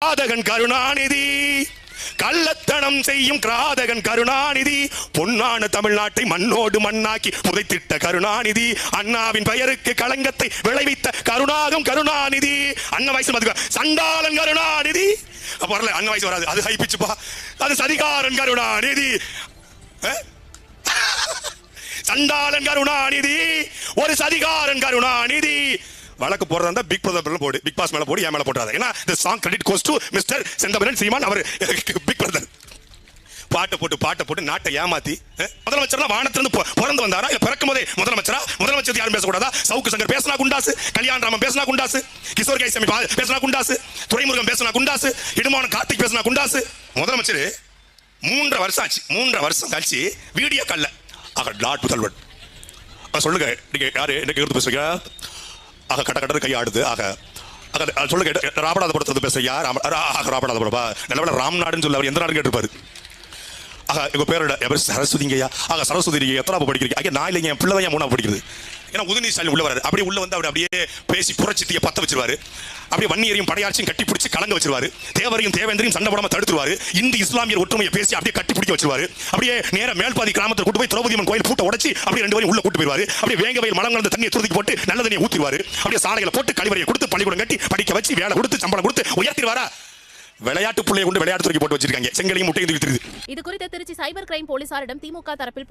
கிராதகன் கருணாநிதி, கள்ளத்தனம் செய்யும் கிராதகன் கருணாநிதி, பொன்னான தமிழ்நாட்டை மண்ணோடு மண்ணாக்கி புதைத்திட்ட கருணாநிதி, அண்ணாவின் பெயருக்கு களங்கத்தை விளைவித்த கருணாகம் கருணாநிதி. அண்ணன் வயசு சண்டாளன் கருணாநிதி வரல, அண்ணன் வயசு வராது, அது ஹைபிச்சுப்பா, அது சதிகாரன் கருணாநிதி. சண்டாளன் கருணாநிதி, ஒரு சதிகாரன் கருணாநிதி. வழக்கு போடுறதா பிக் பிரதர் போடு, பிக் பாஸ் மேல போடு, என் மேல போடாத. ஏன்னா the song credit goes to mister Senthamizhan Seeman, அவர் பிக் பிரதர். பாட்டை போட்டு நாட்டை ஏமாத்தி முதலமைச்சர்லாம் வானத்திலிருந்து பிறந்து வந்தாரா இல்ல பிறக்கும் போதே முதலமைச்சரா? முதலமைச்சர் யாரும் பேசக்கூடாதா? சவுக்கு சங்கர் பேசினா குண்டாசு, கல்யாணராமன் பேசினா குண்டாசு, கிஷோர் கைசாமி பேசினா குண்டாசு, துரைமுருகன் பேசினா குண்டாசு, இடுமான கார்த்திக் பேசினா குண்டாசு. முதலமைச்சர் 3 வருஷம் ஆச்சு, 3 வருஷம் கழிச்சு வீடியோ கல்ல டாட் முதல்வன் சொல்லுங்க, நீங்க யாரு எனக்கு எடுத்து பேசுறீங்க? ஆக கட்ட கை ஆடுது. சொல்லுங்க, ராமநாதபுரத்துல பேசுறியா? ராமநாதபுரப்பா, நல்ல ராம்நாடுன்னு சொல்ல அவர் எந்த நாடு கேட்டிருப்பாரு. எங்க பேரோட சரஸ்வதிங்கய்யா. சரஸ்வதி நீங்க எத்தனாவது படிக்கிறீங்க? நான் இல்லைங்க, என் பிள்ளை தான் 3ஆவது படிக்கிறது. ஏன்னா உதயநிதி ஸ்டாலின் உள்ள வராரு, அப்படியே உள்ள வந்து அவர் அப்படியே பேசி புரட்சித்திய பத்த வச்சிருவாரு, அப்படியே வன்னியரையும் படையாட்சியும் கட்டி பிடிச்சி கலங்க வச்சிருவாரு, தேவரையும் தேவேந்திரையும் சண்டை போடாம தடுத்துருவாரு, இந்து இஸ்லாமியர் ஒற்றுமையை பேசி அப்படியே கட்டி பிடிக்க வச்சிருவாரு, அப்படியே நேர மேல்பாதி கிராமத்தில் கூட்டு போய் திரௌபதி அம்மன் கோயில் பூட்டை உடைச்சி அப்படியே 2 பேரும் உள்ள கூட்டு போயிருவாரு, அப்படியே வேங்க வயல் மலம் கலந்த தண்ணியை துருத்தி போட்டு நல்ல தண்ணியை ஊத்திடுவாரு, அப்படியே சாலைகளை போட்டு கழிவறையை கொடுத்து பள்ளிக்கூடம் கட்டி படிக்க வச்சு வேலை கொடுத்து சம்பளம் கொடுத்து உயர்த்திடுவாரா? விளையாட்டு பிள்ளையை கொண்டு விளையாட்டு துறைக்கு போட்டு வச்சிருக்காங்க, செங்கலையும் முட்டையும் தூக்கி. இது குறித்து திருச்சி சைபர் கிரைம் போலீசாரிடம் திமுக தரப்பில்